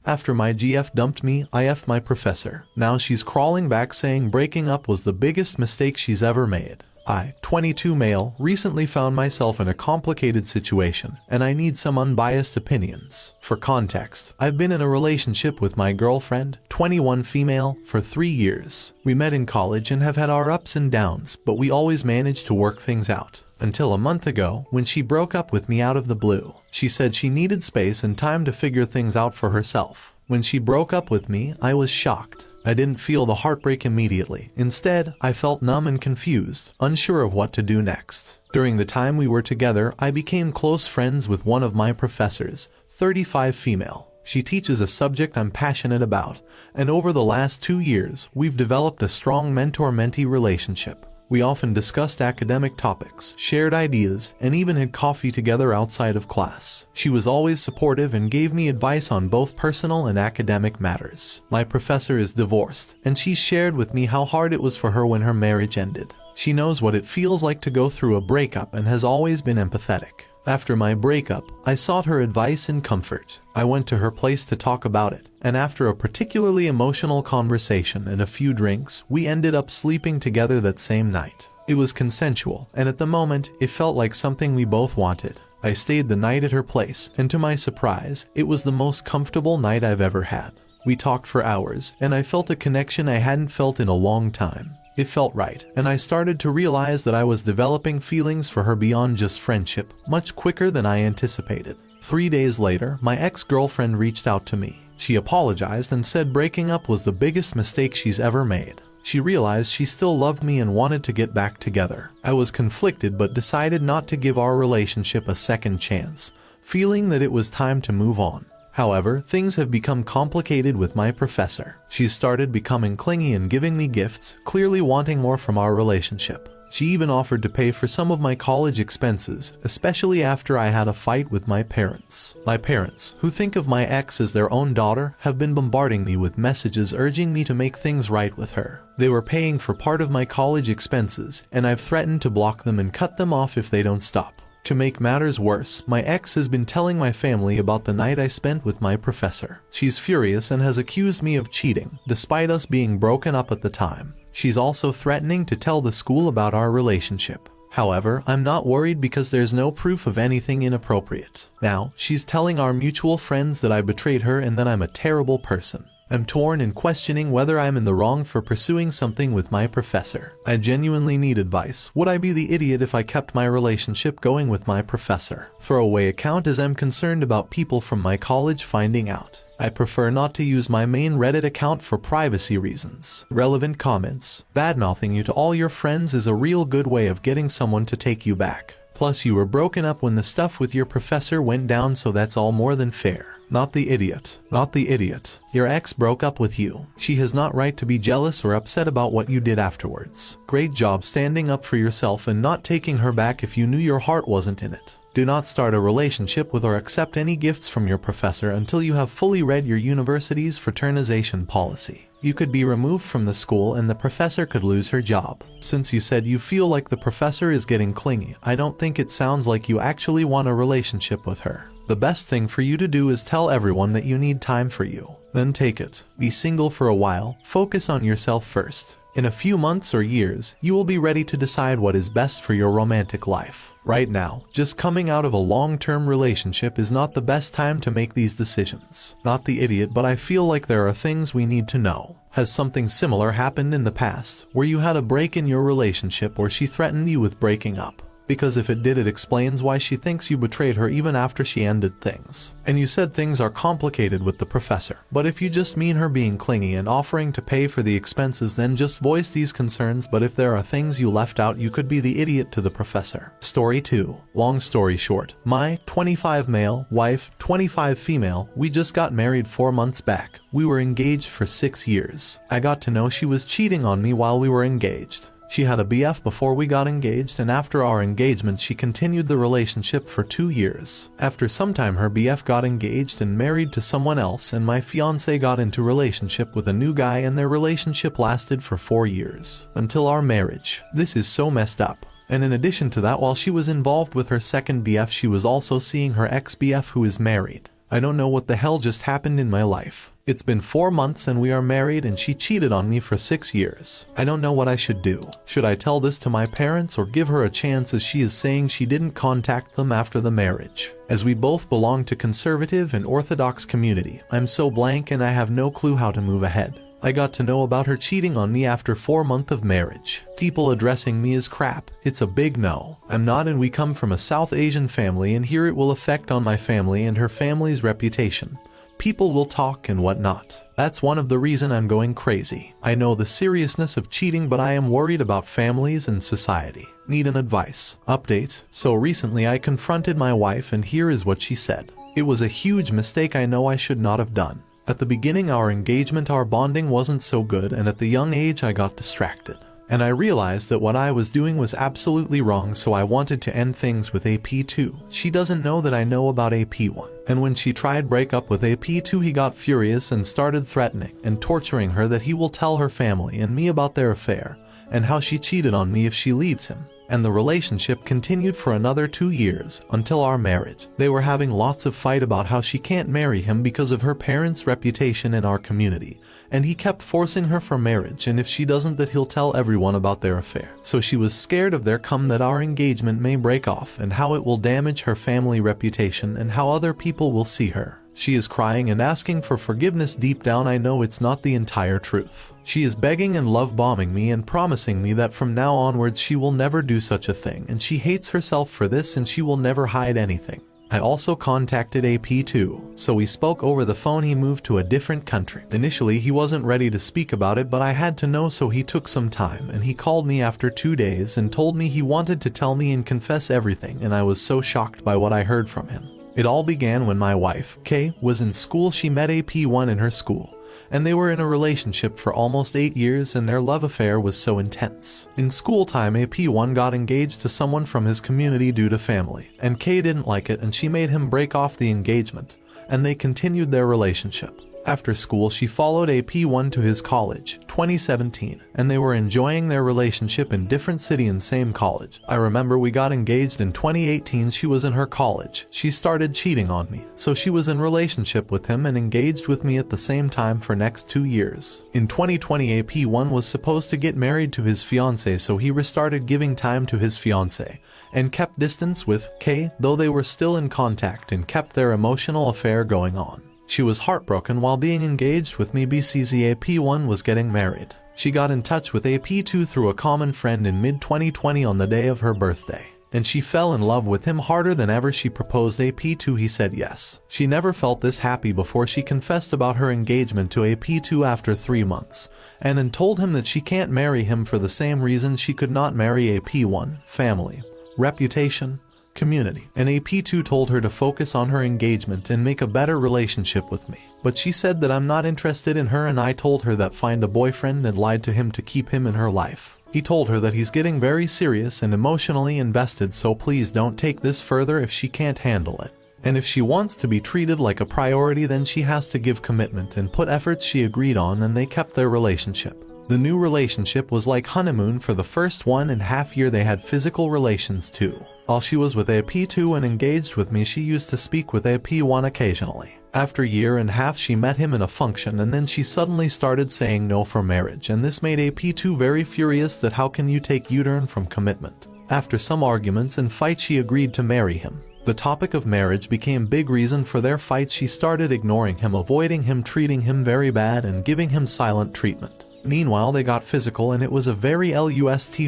After my GF dumped me, I F'd my professor. Now she's crawling back saying breaking up was the biggest mistake she's ever made. I, 22 male, recently found myself in a complicated situation, and I need some unbiased opinions. For context, I've been in a relationship with my girlfriend, 21 female, for 3 years. We met in college and have had our ups and downs, but we always managed to work things out. Until a month ago, when she broke up with me out of the blue. She said she needed space and time to figure things out for herself. When she broke up with me, I was shocked. I didn't feel the heartbreak immediately. Instead, I felt numb and confused, unsure of what to do next. During the time we were together, I became close friends with one of my professors, 35 female. She teaches a subject I'm passionate about, and over the last 2 years, we've developed a strong mentor-mentee relationship. We often discussed academic topics, shared ideas, and even had coffee together outside of class. She was always supportive and gave me advice on both personal and academic matters. My professor is divorced, and she shared with me how hard it was for her when her marriage ended. She knows what it feels like to go through a breakup and has always been empathetic. After my breakup, I sought her advice and comfort. I went to her place to talk about it, and after a particularly emotional conversation and a few drinks, we ended up sleeping together that same night. It was consensual, and at the moment, it felt like something we both wanted. I stayed the night at her place, and to my surprise, it was the most comfortable night I've ever had. We talked for hours, and I felt a connection I hadn't felt in a long time. It felt right, and I started to realize that I was developing feelings for her beyond just friendship, much quicker than I anticipated. 3 days later, my ex-girlfriend reached out to me. She apologized and said breaking up was the biggest mistake she's ever made. She realized she still loved me and wanted to get back together. I was conflicted but decided not to give our relationship a second chance, feeling that it was time to move on. However, things have become complicated with my professor. She's started becoming clingy and giving me gifts, clearly wanting more from our relationship. She even offered to pay for some of my college expenses, especially after I had a fight with my parents. My parents, who think of my ex as their own daughter, have been bombarding me with messages urging me to make things right with her. They were paying for part of my college expenses, and I've threatened to block them and cut them off if they don't stop. To make matters worse, my ex has been telling my family about the night I spent with my professor. She's furious and has accused me of cheating, despite us being broken up at the time. She's also threatening to tell the school about our relationship. However, I'm not worried because there's no proof of anything inappropriate. Now, she's telling our mutual friends that I betrayed her and that I'm a terrible person. I'm torn and questioning whether I'm in the wrong for pursuing something with my professor. I genuinely need advice. Would I be the idiot if I kept my relationship going with my professor? Throwaway account as I'm concerned about people from my college finding out. I prefer not to use my main Reddit account for privacy reasons. Relevant comments. Badmouthing you to all your friends is a real good way of getting someone to take you back. Plus you were broken up when the stuff with your professor went down, so that's all more than fair. Not the idiot. Not the idiot. Your ex broke up with you. She has not right to be jealous or upset about what you did afterwards. Great job standing up for yourself and not taking her back if you knew your heart wasn't in it. Do not start a relationship with or accept any gifts from your professor until you have fully read your university's fraternization policy. You could be removed from the school and the professor could lose her job. Since you said you feel like the professor is getting clingy, I don't think it sounds like you actually want a relationship with her. The best thing for you to do is tell everyone that you need time for you. Then take it. Be single for a while. Focus on yourself first. In a few months or years, you will be ready to decide what is best for your romantic life. Right now, just coming out of a long-term relationship is not the best time to make these decisions. Not the idiot, but I feel like there are things we need to know. Has something similar happened in the past, where you had a break in your relationship or she threatened you with breaking up? Because if it did, it explains why she thinks you betrayed her even after she ended things. And you said things are complicated with the professor. But if you just mean her being clingy and offering to pay for the expenses, then just voice these concerns. But if there are things you left out, you could be the idiot to the professor. Story 2. Long story short, my 25 male, wife, 25 female, we just got married 4 months back. We were engaged for 6 years. I got to know she was cheating on me while we were engaged. She had a BF before we got engaged, and after our engagement she continued the relationship for 2 years. After some time her BF got engaged and married to someone else, and my fiancé got into relationship with a new guy, and their relationship lasted for 4 years. Until our marriage. This is so messed up. And in addition to that, while she was involved with her second BF, she was also seeing her ex-BF who is married. I don't know what the hell just happened in my life. It's been 4 months and we are married and she cheated on me for 6 years. I don't know what I should do. Should I tell this to my parents or give her a chance as she is saying she didn't contact them after the marriage? As we both belong to conservative and orthodox community, I'm so blank and I have no clue how to move ahead. I got to know about her cheating on me after 4 months of marriage. People addressing me as crap. It's a big no. I'm not, and we come from a South Asian family, and here it will affect on my family and her family's reputation. People will talk and whatnot. That's one of the reason I'm going crazy. I know the seriousness of cheating, but I am worried about families and society. Need an advice. Update. So recently I confronted my wife and here is what she said. It was a huge mistake I know I should not have done. At the beginning our engagement, our bonding wasn't so good, and at the young age I got distracted. And I realized that what I was doing was absolutely wrong, so I wanted to end things with AP2. She doesn't know that I know about AP1. And when she tried break up with AP2, he got furious and started threatening and torturing her that he will tell her family and me about their affair and how she cheated on me if she leaves him. And the relationship continued for another 2 years, until our marriage. They were having lots of fight about how she can't marry him because of her parents' reputation in our community, and he kept forcing her for marriage, and if she doesn't that he'll tell everyone about their affair. So she was scared of that our engagement may break off and how it will damage her family reputation and how other people will see her. She is crying and asking for forgiveness. Deep down I know it's not the entire truth. She is begging and love-bombing me and promising me that from now onwards she will never do such a thing, and she hates herself for this and she will never hide anything. I also contacted AP2, so we spoke over the phone. He moved to a different country. Initially he wasn't ready to speak about it, but I had to know, so he took some time and he called me after 2 days and told me he wanted to tell me and confess everything, and I was so shocked by what I heard from him. It all began when my wife, Kay, was in school. She met AP1 in her school, and they were in a relationship for almost 8 years, and their love affair was so intense. In school time, AP1 got engaged to someone from his community due to family, and Kay didn't like it and she made him break off the engagement, and they continued their relationship. After school, she followed AP1 to his college, 2017, and they were enjoying their relationship in different city and same college. I remember we got engaged in 2018. She was in her college. She started cheating on me, so she was in relationship with him and engaged with me at the same time for next 2 years. In 2020, AP1 was supposed to get married to his fiancée, so he restarted giving time to his fiancée and kept distance with Kay, though they were still in contact and kept their emotional affair going on. She was heartbroken while being engaged with me because AP1 was getting married. She got in touch with AP2 through a common friend in mid-2020 on the day of her birthday, and she fell in love with him harder than ever. She proposed AP2. He said yes. She never felt this happy before. She confessed about her engagement to AP2 after 3 months, and then told him that she can't marry him for the same reason she could not marry AP1: family, reputation, community. And AP2 told her to focus on her engagement and make a better relationship with me. But she said that I'm not interested in her, and I told her that find a boyfriend, and lied to him to keep him in her life. He told her that he's getting very serious and emotionally invested, so please don't take this further if she can't handle it. And if she wants to be treated like a priority, then she has to give commitment and put efforts. She agreed on, and they kept their relationship. The new relationship was like honeymoon. For the first 1.5 years they had physical relations too. While she was with AP2 and engaged with me, she used to speak with AP1 occasionally. After 1.5 years she met him in a function, and then she suddenly started saying no for marriage, and this made AP2 very furious that how can you take U-turn from commitment. After some arguments and fights she agreed to marry him. The topic of marriage became big reason for their fight. She started ignoring him, avoiding him, treating him very bad and giving him silent treatment. Meanwhile they got physical, and it was a very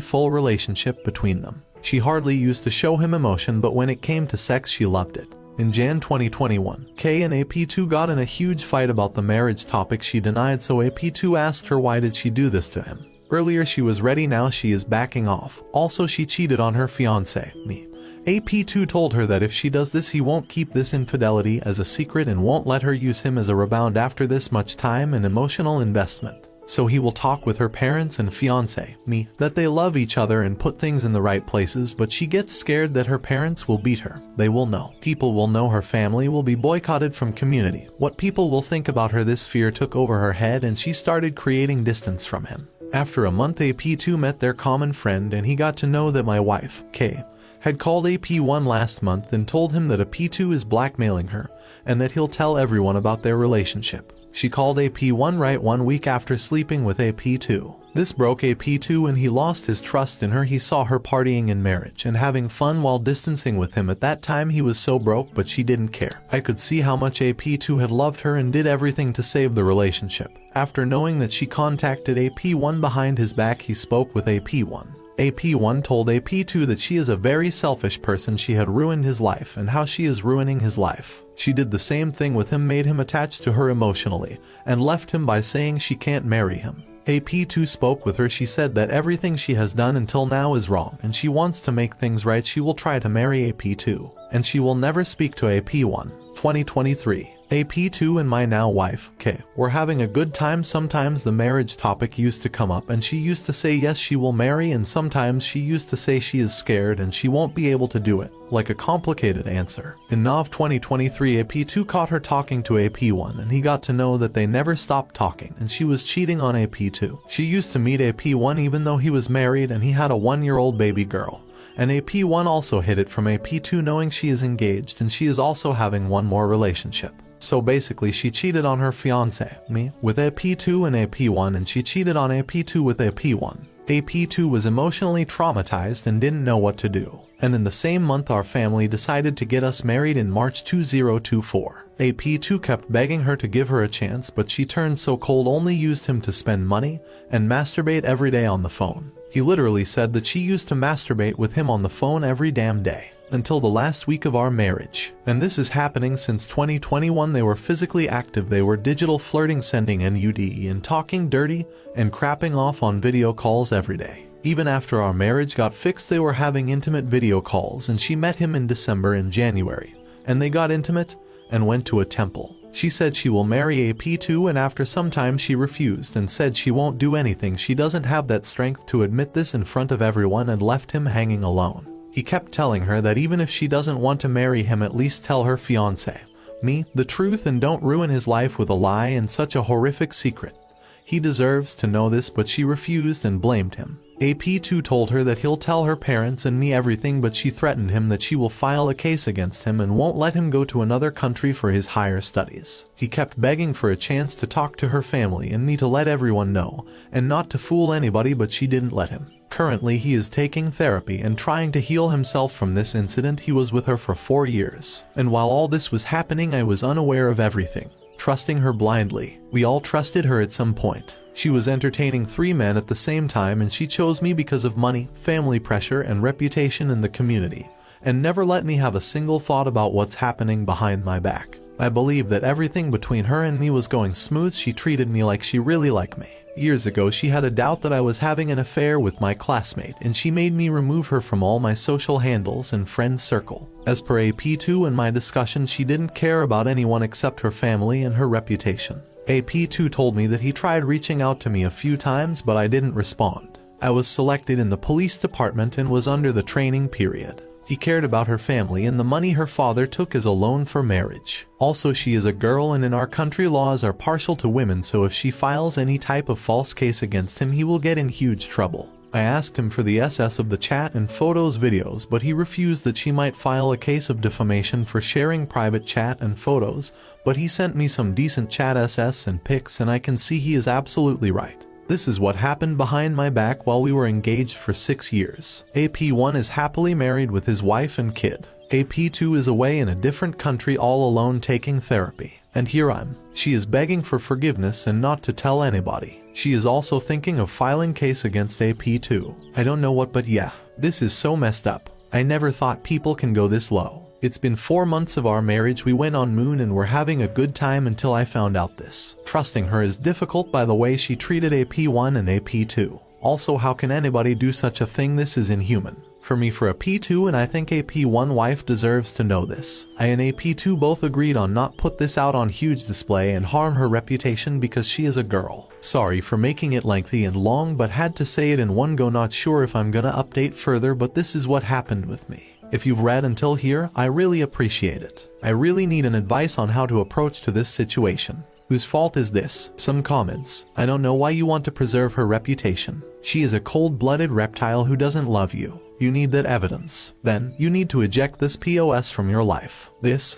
full relationship between them. She hardly used to show him emotion, but when it came to sex she loved it. In Jan 2021, Kay and AP2 got in a huge fight about the marriage topic. She denied, so AP2 asked her why did she do this to him. Earlier she was ready, now she is backing off. Also she cheated on her fiancé, me. AP2 told her that if she does this he won't keep this infidelity as a secret and won't let her use him as a rebound after this much time and emotional investment. So he will talk with her parents and fiancé, me, that they love each other and put things in the right places, but she gets scared that her parents will beat her. They will know. People will know. Her family will be boycotted from community. What people will think about her, this fear took over her head and she started creating distance from him. After a month AP2 met their common friend and he got to know that my wife, Kay, had called a P1 last month and told him that a P2 is blackmailing her and that he'll tell everyone about their relationship. She called a P1 right 1 week after sleeping with a P2. This broke a P2 and he lost his trust in her. He saw her partying in marriage and having fun while distancing with him. At that time he was so broke, but she didn't care. I could see how much a P2 had loved her and did everything to save the relationship. After knowing that she contacted a P1 behind his back, he spoke with a P1. A P1 told a P2 that she is a very selfish person. She had ruined his life and how she is ruining his life. She did the same thing with him, made him attached to her emotionally, and left him by saying she can't marry him. A P2 spoke with her. She said that everything she has done until now is wrong and she wants to make things right. She will try to marry a P2 and she will never speak to a P1. 2023. A P2 and my now wife, K, were having a good time. Sometimes the marriage topic used to come up and she used to say yes, she will marry, and sometimes she used to say she is scared and she won't be able to do it, like a complicated answer. In Nov 2023, a P2 caught her talking to a P1 and he got to know that they never stopped talking and she was cheating on a P2. She used to meet a P1 even though he was married and he had a 1-year-old baby girl. And a P1 also hid it from a P2 knowing she is engaged and she is also having one more relationship. So basically she cheated on her fiance, me, with a P2 and a P1, and she cheated on a P2 with a P1. A P2 was emotionally traumatized and didn't know what to do. And in the same month our family decided to get us married in March 2024. A P2 kept begging her to give her a chance, but she turned so cold, only used him to spend money and masturbate every day on the phone. He literally said that she used to masturbate with him on the phone every damn day, until the last week of our marriage. And this is happening since 2021. They were physically active, they were digital flirting, sending NUD and talking dirty and crapping off on video calls every day. Even after our marriage got fixed, they were having intimate video calls, and she met him in December and January, and they got intimate and went to a temple. She said she will marry a P2, and after some time she refused and said she won't do anything. She doesn't have that strength to admit this in front of everyone and left him hanging alone. He kept telling her that even if she doesn't want to marry him, at least tell her fiancé, me, the truth and don't ruin his life with a lie and such a horrific secret. He deserves to know this, but she refused and blamed him. A P2 told her that he'll tell her parents and me everything, but she threatened him that she will file a case against him and won't let him go to another country for his higher studies. He kept begging for a chance to talk to her family and me to let everyone know and not to fool anybody, but she didn't let him. Currently he is taking therapy and trying to heal himself from this incident. He was with her for 4 years, and while all this was happening I was unaware of everything, trusting her blindly. We all trusted her at some point. She was entertaining 3 men at the same time, and she chose me because of money, family pressure, and reputation in the community, and never let me have a single thought about what's happening behind my back. I believe that everything between her and me was going smooth. She treated me like she really liked me. Years ago she had a doubt that I was having an affair with my classmate, and she made me remove her from all my social handles and friend circle. As per a P2 in my discussion, she didn't care about anyone except her family and her reputation. A P2 told me that he tried reaching out to me a few times, but I didn't respond. I was selected in the police department and was under the training period. He cared about her family and the money her father took as a loan for marriage. Also, she is a girl, and in our country laws are partial to women, so if she files any type of false case against him, he will get in huge trouble. I asked him for the SS of the chat and photos videos, but he refused that she might file a case of defamation for sharing private chat and photos, but he sent me some decent chat SS and pics, and I can see he is absolutely right. This is what happened behind my back while we were engaged for 6 years. AP1 is happily married with his wife and kid. AP2 is away in a different country all alone taking therapy. And here she is begging for forgiveness and not to tell anybody. She is also thinking of filing case against AP2. I don't know what, but yeah, this is so messed up. I never thought people can go this low. It's been 4 months of our marriage. We went on moon and were having a good time until I found out this. Trusting her is difficult by the way she treated AP1 and AP2. Also, how can anybody do such a thing? This is inhuman. For me, for a P2, and I think a P1 wife deserves to know this. I and a P2 both agreed on not put this out on huge display and harm her reputation because she is a girl. Sorry for making it lengthy and long, but had to say it in one go. Not sure if I'm gonna update further, but this is what happened with me. If you've read until here, I really appreciate it. I really need an advice on how to approach to this situation. Whose fault is this? Some comments. I don't know why you want to preserve her reputation. She is a cold-blooded reptile who doesn't love you. You need that evidence. Then, you need to eject this POS from your life.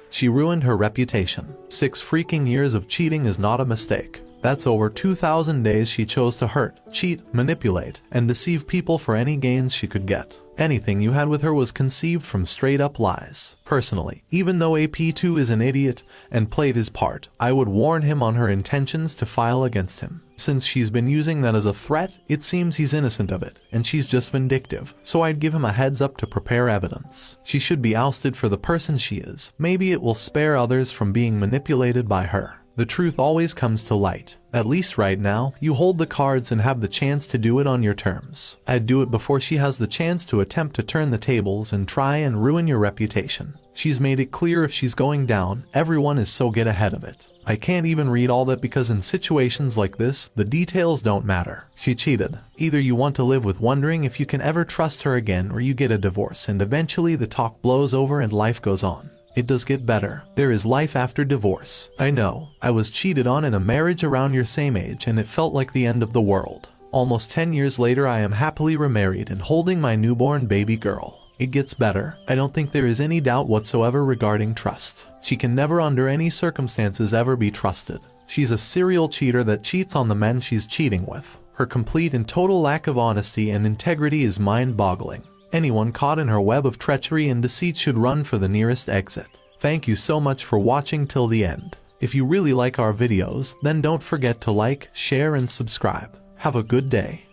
She ruined her reputation. 6 freaking years of cheating is not a mistake. That's over 2,000 days she chose to hurt, cheat, manipulate, and deceive people for any gains she could get. Anything you had with her was conceived from straight-up lies. Personally, even though AP2 is an idiot and played his part, I would warn him on her intentions to file against him. Since she's been using that as a threat, it seems he's innocent of it, and she's just vindictive, so I'd give him a heads up to prepare evidence. She should be ousted for the person she is. Maybe it will spare others from being manipulated by her. The truth always comes to light. At least right now, you hold the cards and have the chance to do it on your terms. I'd do it before she has the chance to attempt to turn the tables and try and ruin your reputation. She's made it clear if she's going down, everyone is so get ahead of it. I can't even read all that because in situations like this, the details don't matter. She cheated. Either you want to live with wondering if you can ever trust her again, or you get a divorce and eventually the talk blows over and life goes on. It does get better. There is life after divorce. I know. I was cheated on in a marriage around your same age and it felt like the end of the world. Almost 10 years later I am happily remarried and holding my newborn baby girl. It gets better. I don't think there is any doubt whatsoever regarding trust. She can never under any circumstances ever be trusted. She's a serial cheater that cheats on the men she's cheating with. Her complete and total lack of honesty and integrity is mind-boggling. Anyone caught in her web of treachery and deceit should run for the nearest exit. Thank you so much for watching till the end. If you really like our videos, then don't forget to like, share and subscribe. Have a good day.